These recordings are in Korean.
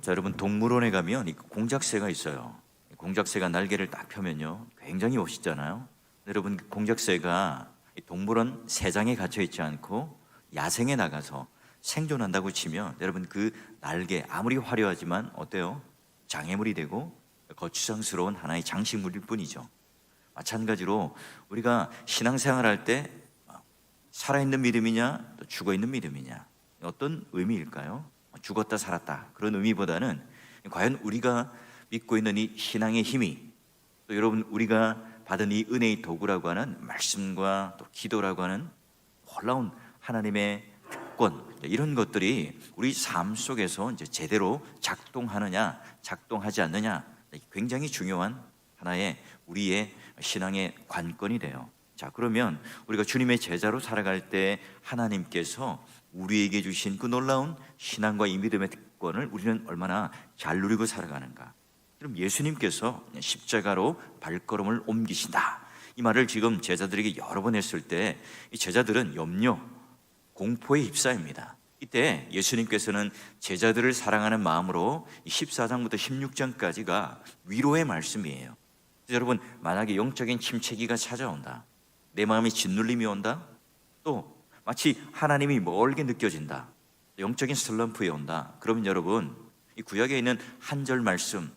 자, 여러분 동물원에 가면 이 공작새가 있어요. 공작새가 날개를 딱 펴면요, 굉장히 멋있잖아요. 여러분 공작새가 이 동물원 새장에 갇혀 있지 않고 야생에 나가서 생존한다고 치면 여러분 그 날개 아무리 화려하지만 어때요? 장애물이 되고 거추장스러운 하나의 장식물일 뿐이죠. 마찬가지로 우리가 신앙생활할 때 살아있는 믿음이냐 또 죽어있는 믿음이냐, 어떤 의미일까요? 죽었다 살았다 그런 의미보다는 과연 우리가 믿고 있는 이 신앙의 힘이, 또 여러분 우리가 받은 이 은혜의 도구라고 하는 말씀과 또 기도라고 하는 놀라운 하나님의 특권, 이런 것들이 우리 삶 속에서 이제 제대로 작동하느냐 작동하지 않느냐, 굉장히 중요한 하나의 우리의 신앙의 관건이 돼요. 자, 그러면 우리가 주님의 제자로 살아갈 때 하나님께서 우리에게 주신 그 놀라운 신앙과 이 믿음의 특권을 우리는 얼마나 잘 누리고 살아가는가. 그럼 예수님께서 십자가로 발걸음을 옮기신다, 이 말을 지금 제자들에게 여러 번 했을 때 이 제자들은 염려, 공포에 휩싸입니다. 이때 예수님께서는 제자들을 사랑하는 마음으로 14장부터 16장까지가 위로의 말씀이에요. 여러분, 만약에 영적인 침체기가 찾아온다, 내 마음이 짓눌림이 온다, 또 마치 하나님이 멀게 느껴진다, 영적인 슬럼프에 온다, 그러면 여러분 이 구약에 있는 한 절 말씀,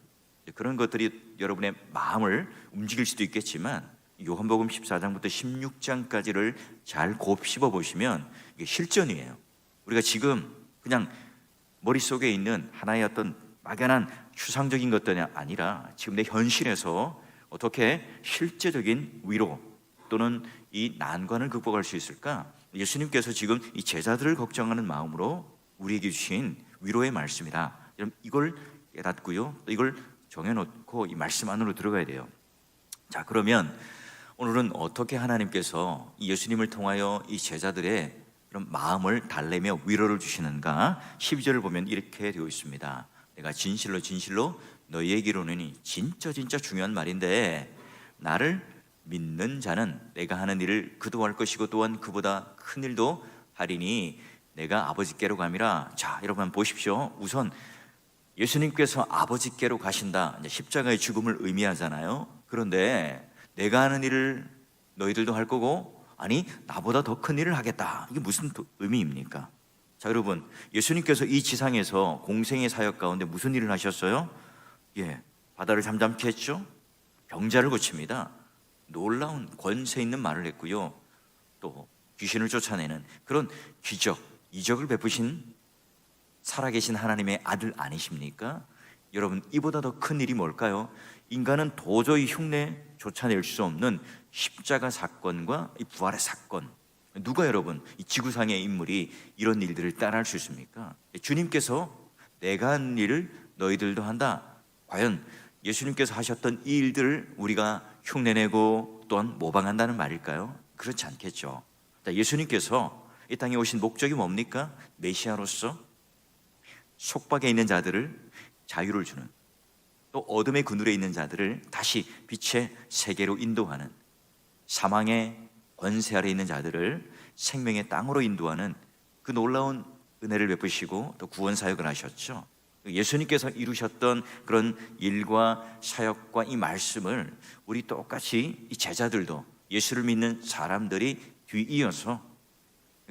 그런 것들이 여러분의 마음을 움직일 수도 있겠지만 요한복음 14장부터 16장까지를 잘 곱씹어 보시면 이게 실전이에요. 우리가 지금 그냥 머릿속에 있는 하나의 어떤 막연한 추상적인 것들이 아니라 지금 내 현실에서 어떻게 실제적인 위로 또는 이 난관을 극복할 수 있을까? 예수님께서 지금 이 제자들을 걱정하는 마음으로 우리에게 주신 위로의 말씀이다. 이걸 깨닫고요, 또 이걸 정해놓고 이 말씀 안으로 들어가야 돼요. 자, 그러면 오늘은 어떻게 하나님께서 이 예수님을 통하여 이 제자들의 그런 마음을 달래며 위로를 주시는가? 12절을 보면 이렇게 되어 있습니다. 내가 진실로 진실로 너희에게 이르노니, 진짜 중요한 말인데, 나를 믿는 자는 내가 하는 일을 그도 할 것이고 또한 그보다 큰 일도 하리니 내가 아버지께로 감이라. 자, 여러분 보십시오. 우선 예수님께서 아버지께로 가신다, 십자가의 죽음을 의미하잖아요. 그런데 내가 하는 일을 너희들도 할 거고, 아니 나보다 더 큰 일을 하겠다, 이게 무슨 의미입니까? 자, 여러분 예수님께서 이 지상에서 공생의 사역 가운데 무슨 일을 하셨어요? 바다를 잠잠케 했죠. 병자를 고칩니다. 놀라운 권세 있는 말을 했고요, 또 귀신을 쫓아내는 그런 기적, 이적을 베푸신 살아계신 하나님의 아들 아니십니까? 여러분, 이보다 더 큰 일이 뭘까요? 인간은 도저히 흉내조차 낼 수 없는 십자가 사건과 이 부활의 사건. 누가 여러분 이 지구상의 인물이 이런 일들을 따라할 수 있습니까? 주님께서 내가 한 일을 너희들도 한다. 과연 예수님께서 하셨던 이 일들을 우리가 흉내내고 또한 모방한다는 말일까요? 그렇지 않겠죠. 예수님께서 이 땅에 오신 목적이 뭡니까? 메시아로서 속박에 있는 자들을 자유를 주는, 또 어둠의 그늘에 있는 자들을 다시 빛의 세계로 인도하는, 사망의 권세 아래 있는 자들을 생명의 땅으로 인도하는 그 놀라운 은혜를 베푸시고 또 구원 사역을 하셨죠. 예수님께서 이루셨던 그런 일과 사역과 이 말씀을 우리 똑같이 이 제자들도, 예수를 믿는 사람들이 뒤이어서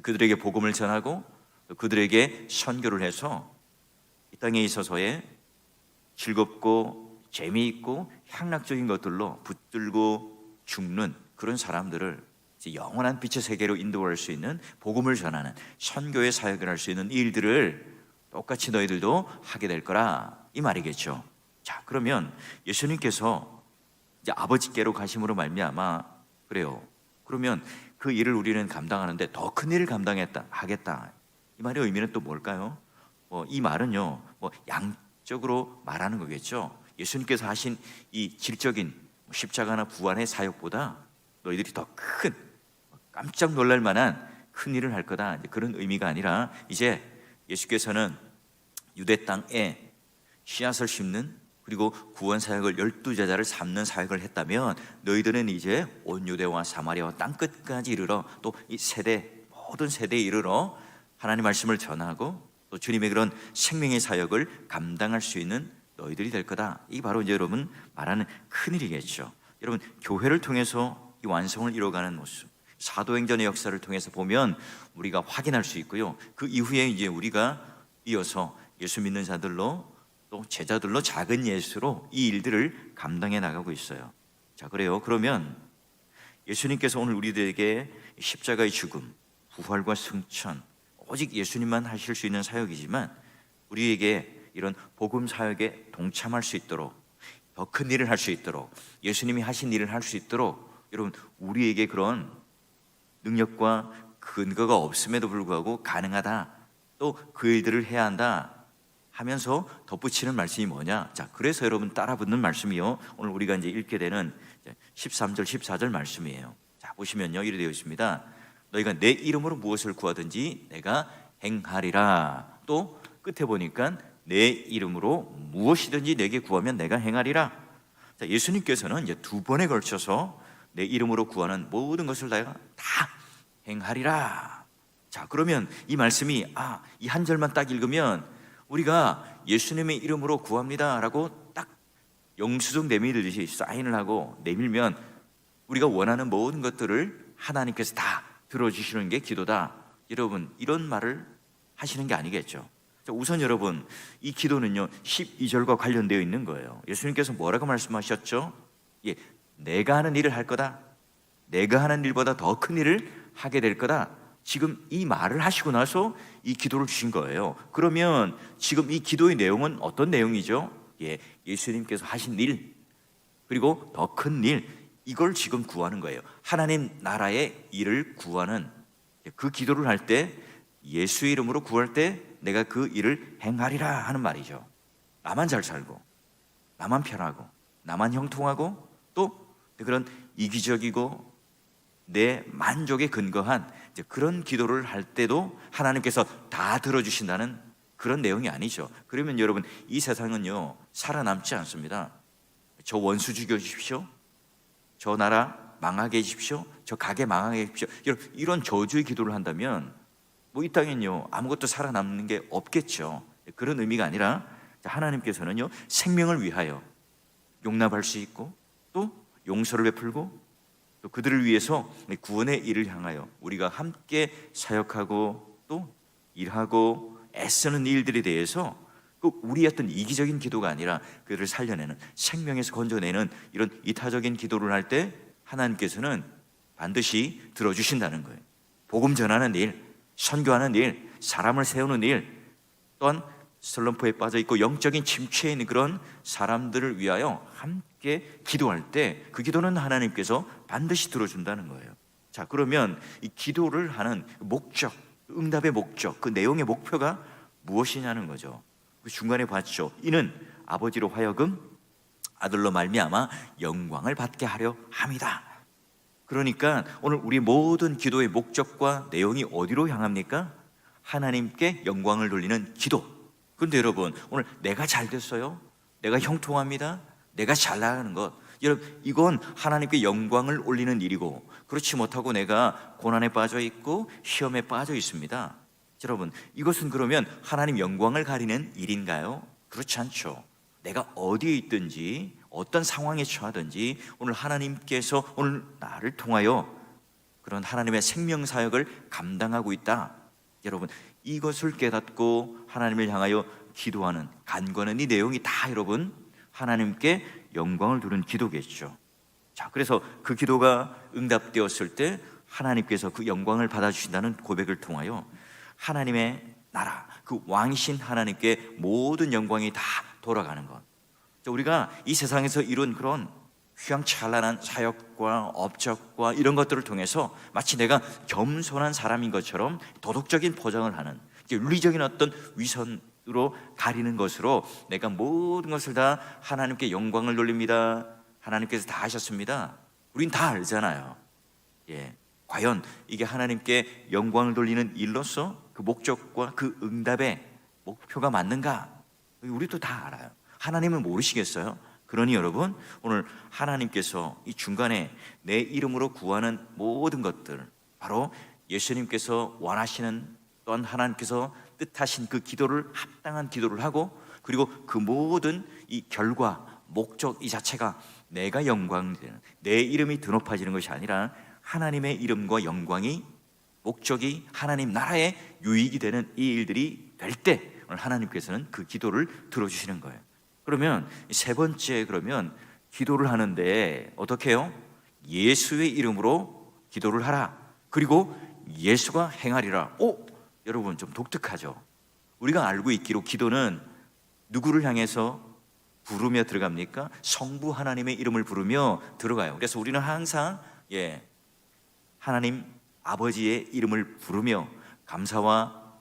그들에게 복음을 전하고 또 그들에게 선교를 해서 이 땅에 있어서의 즐겁고 재미있고 향락적인 것들로 붙들고 죽는 그런 사람들을 영원한 빛의 세계로 인도할 수 있는, 복음을 전하는 선교의 사역을 할 수 있는 일들을 똑같이 너희들도 하게 될 거라, 이 말이겠죠. 자, 그러면 예수님께서 이제 아버지께로 가심으로 말미암아, 그래요, 그러면 그 일을 우리는 감당하는데 더 큰 일을 하겠다, 이 말의 의미는 또 뭘까요? 이 말은요, 양적으로 말하는 거겠죠. 예수님께서 하신 이 질적인 십자가나 부활의 사역보다 너희들이 더 큰, 깜짝 놀랄 만한 큰 일을 할 거다, 그런 의미가 아니라, 이제 예수께서는 유대 땅에 씨앗을 심는, 그리고 구원 사역을 12제자를 삼는 사역을 했다면, 너희들은 이제 온 유대와 사마리아와 땅끝까지 이르러 또 이 세대, 모든 세대에 이르러 하나님 말씀을 전하고 또 또 주님의 그런 생명의 사역을 감당할 수 있는 너희들이 될 거다. 이게 바로 이제 여러분 말하는 큰일이겠죠. 여러분 교회를 통해서 이 완성을 이뤄가는 모습, 사도행전의 역사를 통해서 보면 우리가 확인할 수 있고요. 그 이후에 이제 우리가 이어서 예수 믿는 자들로 또 제자들로 작은 예수로 이 일들을 감당해 나가고 있어요. 자, 그래요. 그러면 예수님께서 오늘 우리들에게 십자가의 죽음, 부활과 승천, 오직 예수님만 하실 수 있는 사역이지만 우리에게 이런 복음 사역에 동참할 수 있도록, 더 큰 일을 할 수 있도록, 예수님이 하신 일을 할 수 있도록 여러분 우리에게 그런 능력과 근거가 없음에도 불구하고 가능하다, 또 그 일들을 해야 한다 하면서 덧붙이는 말씀이 뭐냐? 자, 그래서 여러분 따라 붙는 말씀이요, 오늘 우리가 이제 읽게 되는 13절 14절 말씀이에요. 자, 보시면요, 이렇게 되어 있습니다. 너희가 내 이름으로 무엇을 구하든지 내가 행하리라. 또 끝에 보니까 내 이름으로 무엇이든지 내게 구하면 내가 행하리라. 자, 예수님께서는 이제 두 번에 걸쳐서 내 이름으로 구하는 모든 것을 내가 다 행하리라. 자, 그러면 이 말씀이 이 한 절만 딱 읽으면 우리가 예수님의 이름으로 구합니다 라고 딱 영수증 내밀듯이 사인을 하고 내밀면 우리가 원하는 모든 것들을 하나님께서 다 들어주시는 게 기도다. 여러분 이런 말을 하시는 게 아니겠죠. 우선 여러분 이 기도는요 12절과 관련되어 있는 거예요. 예수님께서 뭐라고 말씀하셨죠? 내가 하는 일을 할 거다, 내가 하는 일보다 더 큰 일을 하게 될 거다. 지금 이 말을 하시고 나서 이 기도를 주신 거예요. 그러면 지금 이 기도의 내용은 어떤 내용이죠? 예수님께서 하신 일, 그리고 더 큰 일, 이걸 지금 구하는 거예요. 하나님 나라의 일을 구하는 그 기도를 할 때, 예수의 이름으로 구할 때 내가 그 일을 행하리라 하는 말이죠. 나만 잘 살고, 나만 편하고, 나만 형통하고, 또 그런 이기적이고 내 만족에 근거한 그런 기도를 할 때도 하나님께서 다 들어주신다는 그런 내용이 아니죠. 그러면 여러분 이 세상은요 살아남지 않습니다. 저 원수 죽여주십시오, 저 나라 망하게 해주십시오, 저 가게 망하게 해주십시오, 여러분 이런 저주의 기도를 한다면 이 땅엔요 아무것도 살아남는 게 없겠죠. 그런 의미가 아니라 하나님께서는요 생명을 위하여 용납할 수 있고, 또 용서를 베풀고, 또 그들을 위해서 구원의 일을 향하여 우리가 함께 사역하고 또 일하고 애쓰는 일들에 대해서 우리의 어떤 이기적인 기도가 아니라 그들을 살려내는, 생명에서 건져내는 이런 이타적인 기도를 할 때 하나님께서는 반드시 들어주신다는 거예요. 복음 전하는 일, 선교하는 일, 사람을 세우는 일, 또한 슬럼프에 빠져있고 영적인 침체에 있는 그런 사람들을 위하여 함께 기도할 때 그 기도는 하나님께서 반드시 들어준다는 거예요. 자, 그러면 이 기도를 하는 목적, 응답의 목적, 그 내용의 목표가 무엇이냐는 거죠. 그 중간에 봤죠. 이는 아버지로 하여금 아들로 말미암아 영광을 받게 하려 함이다. 그러니까 오늘 우리 모든 기도의 목적과 내용이 어디로 향합니까? 하나님께 영광을 돌리는 기도. 그런데 여러분 오늘 내가 잘 됐어요, 내가 형통합니다, 내가 잘 나가는 것, 여러분 이건 하나님께 영광을 올리는 일이고, 그렇지 못하고 내가 고난에 빠져 있고 시험에 빠져 있습니다. 여러분 이것은 그러면 하나님 영광을 가리는 일인가요? 그렇지 않죠. 내가 어디에 있든지 어떤 상황에 처하든지 오늘 하나님께서 오늘 나를 통하여 그런 하나님의 생명 사역을 감당하고 있다. 여러분 이것을 깨닫고 하나님을 향하여 기도하는, 간구하는 이 내용이 다 여러분 하나님께 영광을 두는 기도겠죠. 자, 그래서 그 기도가 응답되었을 때 하나님께서 그 영광을 받아주신다는 고백을 통하여 하나님의 나라, 그 왕이신 하나님께 모든 영광이 다 돌아가는 것. 우리가 이 세상에서 이룬 그런 휘황찬란한 사역과 업적과 이런 것들을 통해서 마치 내가 겸손한 사람인 것처럼 도덕적인 포장을 하는, 윤리적인 어떤 위선으로 가리는 것으로 내가 모든 것을 다 하나님께 영광을 돌립니다, 하나님께서 다 하셨습니다, 우린 다 알잖아요. 과연 이게 하나님께 영광을 돌리는 일로서 그 목적과 그 응답의 목표가 맞는가? 우리도 다 알아요. 하나님은 모르시겠어요? 그러니 여러분 오늘 하나님께서 이 중간에 내 이름으로 구하는 모든 것들, 바로 예수님께서 원하시는, 또한 하나님께서 뜻하신 그 기도를 합당한 기도를 하고, 그리고 그 모든 이 결과, 목적 이 자체가 내가 영광되는, 내 이름이 드높아지는 것이 아니라 하나님의 이름과 영광이, 목적이 하나님 나라의 유익이 되는 이 일들이 될 때 오늘 하나님께서는 그 기도를 들어주시는 거예요. 그러면 세 번째, 그러면 기도를 하는데 어떻게 해요? 예수의 이름으로 기도를 하라. 그리고 예수가 행하리라. 여러분 좀 독특하죠? 우리가 알고 있기로 기도는 누구를 향해서 부르며 들어갑니까? 성부 하나님의 이름을 부르며 들어가요. 그래서 우리는 항상 하나님 아버지의 이름을 부르며 감사와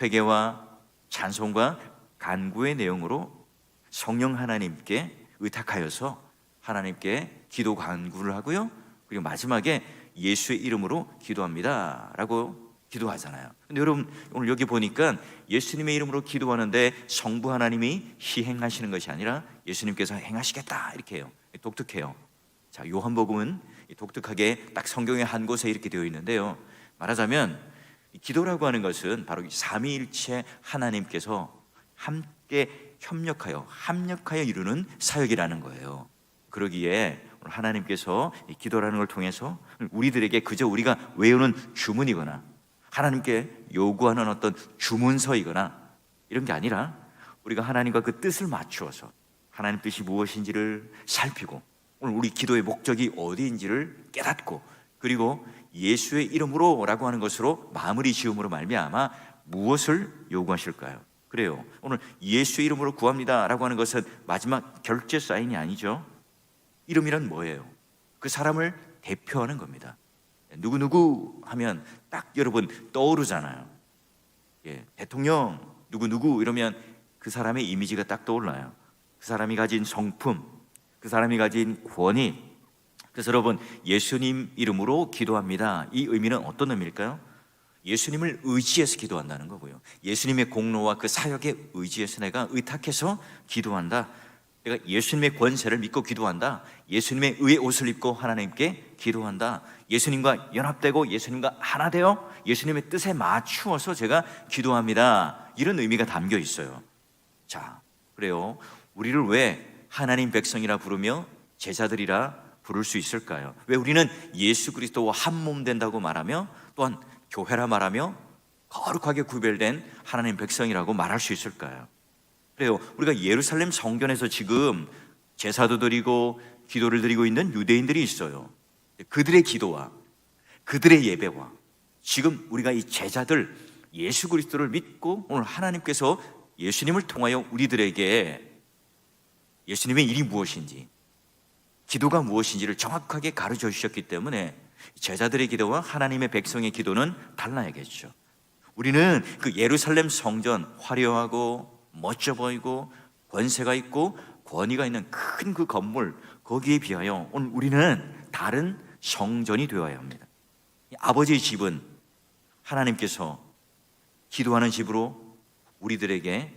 회개와 찬송과 간구의 내용으로 성령 하나님께 의탁하여서 하나님께 기도 간구를 하고요, 그리고 마지막에 예수의 이름으로 기도합니다 라고 기도하잖아요. 근데 여러분 오늘 여기 보니까 예수님의 이름으로 기도하는데 성부 하나님이 시행하시는 것이 아니라 예수님께서 행하시겠다 이렇게 해요. 독특해요. 자, 요한복음은 독특하게 딱 성경의 한 곳에 이렇게 되어 있는데요, 말하자면 기도라고 하는 것은 바로 삼위일체 하나님께서 함께 합력하여 이루는 사역이라는 거예요. 그러기에 오늘 하나님께서 기도라는 걸 통해서 우리들에게 그저 우리가 외우는 주문이거나 하나님께 요구하는 어떤 주문서이거나 이런 게 아니라 우리가 하나님과 그 뜻을 맞추어서 하나님 뜻이 무엇인지를 살피고 오늘 우리 기도의 목적이 어디인지를 깨닫고, 그리고 예수의 이름으로 라고 하는 것으로 마무리 지음으로 말미암아 무엇을 요구하실까요? 그래요, 오늘 예수의 이름으로 구합니다 라고 하는 것은 마지막 결제 사인이 아니죠. 이름이란 뭐예요? 그 사람을 대표하는 겁니다. 누구누구 하면 딱 여러분 떠오르잖아요. 대통령 누구누구 이러면 그 사람의 이미지가 딱 떠올라요. 그 사람이 가진 성품, 그 사람이 가진 권위. 그래서 여러분 예수님 이름으로 기도합니다, 이 의미는 어떤 의미일까요? 예수님을 의지해서 기도한다는 거고요, 예수님의 공로와 그 사역에 의지해서 내가 의탁해서 기도한다. 내가 예수님의 권세를 믿고 기도한다. 예수님의 의의 옷을 입고 하나님께 기도한다. 예수님과 연합되고 예수님과 하나 되어 예수님의 뜻에 맞추어서 제가 기도합니다. 이런 의미가 담겨 있어요. 자, 그래요, 우리를 왜 하나님 백성이라 부르며 제자들이라 부를 수 있을까요? 왜 우리는 예수 그리스도와 한 몸 된다고 말하며 또한 교회라 말하며 거룩하게 구별된 하나님 백성이라고 말할 수 있을까요? 그래요, 우리가 예루살렘 성전에서 지금 제사도 드리고 기도를 드리고 있는 유대인들이 있어요. 그들의 기도와 그들의 예배와 지금 우리가 이 제자들 예수 그리스도를 믿고 오늘 하나님께서 예수님을 통하여 우리들에게 예수님의 일이 무엇인지, 기도가 무엇인지를 정확하게 가르쳐 주셨기 때문에 제자들의 기도와 하나님의 백성의 기도는 달라야겠죠. 우리는 그 예루살렘 성전, 화려하고 멋져 보이고 권세가 있고 권위가 있는 큰 그 건물, 거기에 비하여 오늘 우리는 다른 성전이 되어야 합니다. 아버지의 집은 하나님께서 기도하는 집으로 우리들에게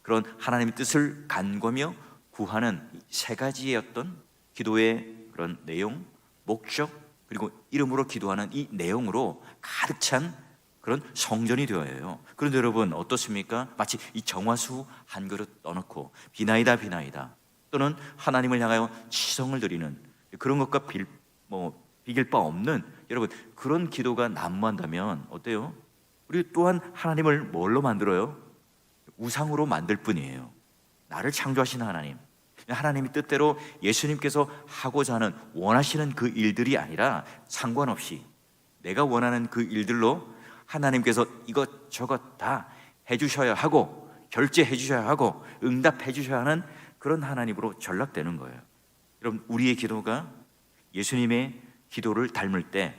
그런 하나님의 뜻을 간구하며 구하는 세 가지의 어떤 기도의 그런 내용, 목적, 그리고 이름으로 기도하는 이 내용으로 가득 찬 그런 성전이 되어야 해요. 그런데 여러분 어떻습니까? 마치 이 정화수 한 그릇 떠놓고 비나이다 또는 하나님을 향하여 치성을 드리는 그런 것과 비길 바 없는 여러분 그런 기도가 난무한다면 어때요? 우리 또한 하나님을 뭘로 만들어요? 우상으로 만들 뿐이에요. 나를 창조하신 하나님의 뜻대로 예수님께서 하고자 하는 원하시는 그 일들이 아니라 상관없이 내가 원하는 그 일들로 하나님께서 이것저것 다 해주셔야 하고 결제해 주셔야 하고 응답해 주셔야 하는 그런 하나님으로 전락되는 거예요. 여러분 우리의 기도가 예수님의 기도를 닮을 때,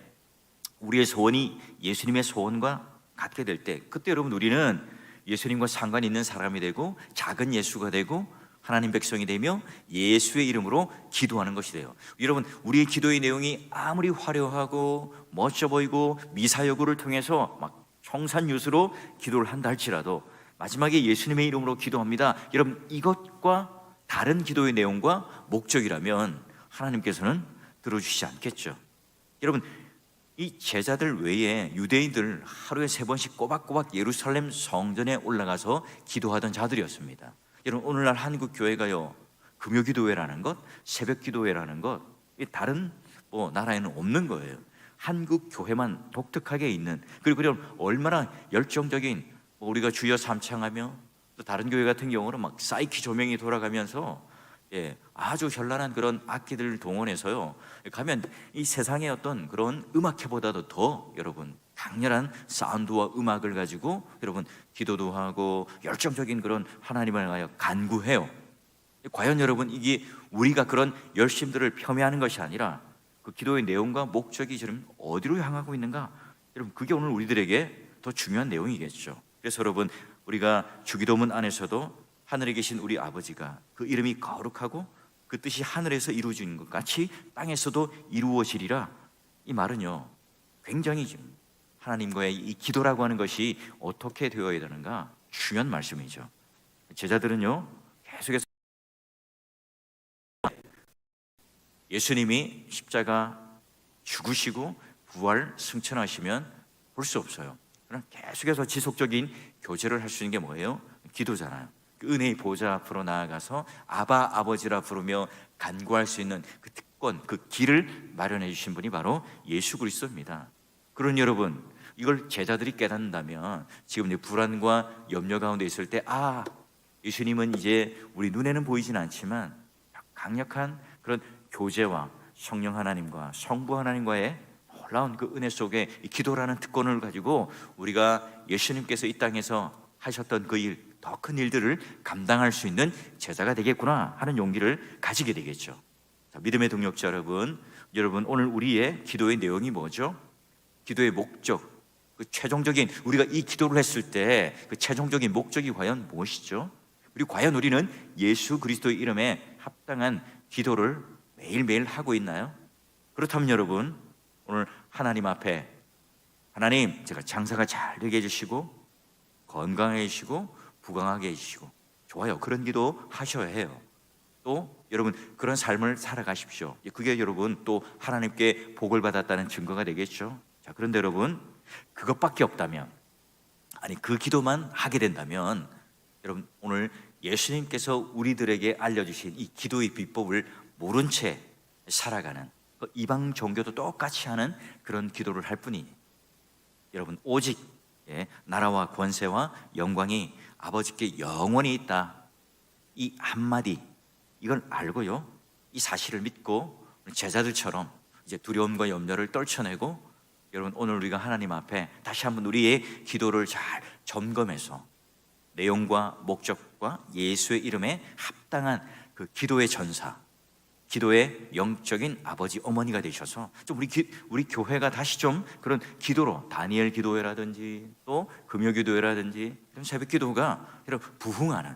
우리의 소원이 예수님의 소원과 같게 될 때, 그때 여러분 우리는 예수님과 상관 있는 사람이 되고 작은 예수가 되고 하나님 백성이 되며 예수의 이름으로 기도하는 것이 돼요. 여러분 우리의 기도의 내용이 아무리 화려하고 멋져 보이고 미사여구를 통해서 막 청산유수로 기도를 한다 할지라도 마지막에 예수님의 이름으로 기도합니다, 여러분 이것과 다른 기도의 내용과 목적이라면 하나님께서는 들어주시지 않겠죠. 여러분 이 제자들 외에 유대인들 하루에 3번씩 꼬박꼬박 예루살렘 성전에 올라가서 기도하던 자들이었습니다. 여러분, 오늘날 한국 교회가요, 금요 기도회라는 것, 새벽 기도회라는 것, 다른 나라에는 없는 거예요. 한국 교회만 독특하게 있는, 그리고 얼마나 열정적인, 우리가 주여 삼창하며, 또 다른 교회 같은 경우는 막 사이키 조명이 돌아가면서 아주 현란한 그런 악기들을 동원해서요, 가면 이 세상의 어떤 그런 음악회보다도 더 여러분 강렬한 사운드와 음악을 가지고 여러분 기도도 하고 열정적인 그런 하나님을 향하여 간구해요. 과연 여러분, 이게 우리가 그런 열심들을 폄훼하는 것이 아니라 그 기도의 내용과 목적이 지금 어디로 향하고 있는가, 여러분 그게 오늘 우리들에게 더 중요한 내용이겠죠. 그래서 여러분, 우리가 주기도문 안에서도 하늘에 계신 우리 아버지가 그 이름이 거룩하고 그 뜻이 하늘에서 이루어지는 것 같이 땅에서도 이루어지리라, 이 말은요 굉장히 지금 하나님과의 이 기도라고 하는 것이 어떻게 되어야 되는가 중요한 말씀이죠. 제자들은요 계속해서 예수님이 십자가 죽으시고 부활 승천하시면 볼 수 없어요. 그럼 계속해서 지속적인 교제를 할 수 있는 게 뭐예요? 기도잖아요. 그 은혜의 보좌 앞으로 나아가서 아바 아버지라 부르며 간구할 수 있는 그 특권, 그 길을 마련해 주신 분이 바로 예수 그리스도입니다. 그러니 여러분, 이걸 제자들이 깨닫는다면 지금 불안과 염려 가운데 있을 때, 예수님은 이제 우리 눈에는 보이진 않지만 강력한 그런 교제와 성령 하나님과 성부 하나님과의 놀라운 그 은혜 속에 이 기도라는 특권을 가지고 우리가 예수님께서 이 땅에서 하셨던 그 일, 더 큰 일들을 감당할 수 있는 제자가 되겠구나 하는 용기를 가지게 되겠죠. 자, 믿음의 동역자 여러분 오늘 우리의 기도의 내용이 뭐죠? 기도의 목적, 그 최종적인, 우리가 이 기도를 했을 때 그 최종적인 목적이 과연 무엇이죠? 그리고 과연 우리는 예수 그리스도의 이름에 합당한 기도를 매일매일 하고 있나요? 그렇다면 여러분, 오늘 하나님 앞에, 하나님 제가 장사가 잘 되게 해주시고 건강해 주시고 부강하게 해주시고, 좋아요, 그런 기도 하셔야 해요. 또 여러분 그런 삶을 살아가십시오. 그게 여러분 또 하나님께 복을 받았다는 증거가 되겠죠. 자, 그런데 여러분 그것밖에 없다면, 아니 그 기도만 하게 된다면 여러분 오늘 예수님께서 우리들에게 알려주신 이 기도의 비법을 모른 채 살아가는, 이방 종교도 똑같이 하는 그런 기도를 할 뿐이니, 여러분 오직 나라와 권세와 영광이 아버지께 영원히 있다, 이 한마디, 이걸 알고요, 이 사실을 믿고 제자들처럼 이제 두려움과 염려를 떨쳐내고, 여러분 오늘 우리가 하나님 앞에 다시 한번 우리의 기도를 잘 점검해서 내용과 목적과 예수의 이름에 합당한 그 기도의 전사, 기도의 영적인 아버지 어머니가 되셔서 좀 우리 교회가 다시 좀 그런 기도로, 다니엘 기도회라든지 또 금요 기도회라든지 새벽 기도가 부흥하는,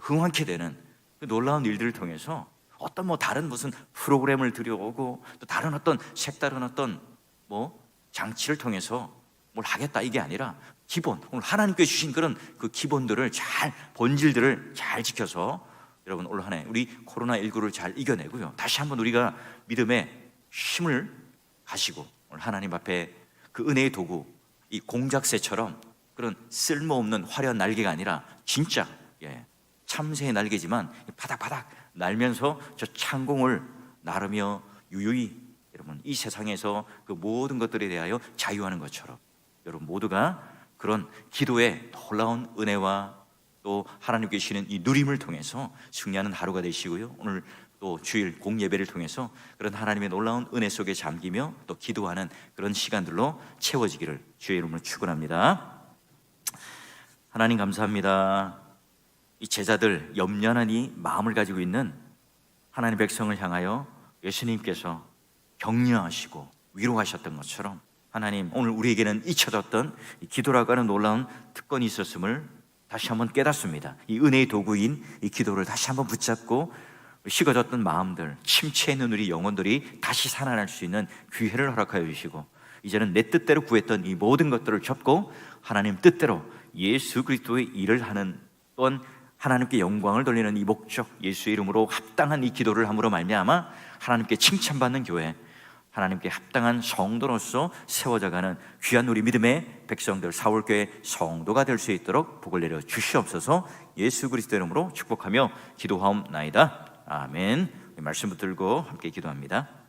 흥황케 되는 그 놀라운 일들을 통해서 어떤 다른 무슨 프로그램을 들여오고 또 다른 어떤 색다른 어떤 장치를 통해서 뭘 하겠다, 이게 아니라 기본, 오늘 하나님께 주신 그런 그 기본들을 잘, 본질들을 잘 지켜서 여러분 올 한 해 우리 코로나19를 잘 이겨내고요, 다시 한번 우리가 믿음의 힘을 가지고 오늘 하나님 앞에 그 은혜의 도구, 이 공작새처럼 그런 쓸모없는 화려한 날개가 아니라 진짜 참새의 날개지만 바닥바닥 날면서 저 창공을 나르며 유유히 여러분 이 세상에서 그 모든 것들에 대하여 자유하는 것처럼 여러분 모두가 그런 기도의 놀라운 은혜와 또 하나님께 주시는 이 누림을 통해서 승리하는 하루가 되시고요, 오늘 또 주일 공예배를 통해서 그런 하나님의 놀라운 은혜 속에 잠기며 또 기도하는 그런 시간들로 채워지기를 주의 이름으로 축원합니다. 하나님 감사합니다. 이 제자들 염려한 이 마음을 가지고 있는 하나님 백성을 향하여 예수님께서 격려하시고 위로하셨던 것처럼, 하나님 오늘 우리에게는 잊혀졌던 이 기도라고 하는 놀라운 특권이 있었음을 다시 한번 깨닫습니다. 이 은혜의 도구인 이 기도를 다시 한번 붙잡고 식어졌던 마음들, 침체해 있는 우리 영혼들이 다시 살아날 수 있는 기회를 허락하여 주시고, 이제는 내 뜻대로 구했던 이 모든 것들을 접고 하나님 뜻대로 예수 그리스도의 일을 하는, 또한 하나님께 영광을 돌리는 이 목적, 예수의 이름으로 합당한 이 기도를 함으로 말미암아 하나님께 칭찬받는 교회, 하나님께 합당한 성도로서 세워져가는 귀한 우리 믿음의 백성들, 사울교회 성도가 될 수 있도록 복을 내려 주시옵소서. 예수 그리스도 이름으로 축복하며 기도하옵나이다. 아멘. 말씀 붙들고 함께 기도합니다.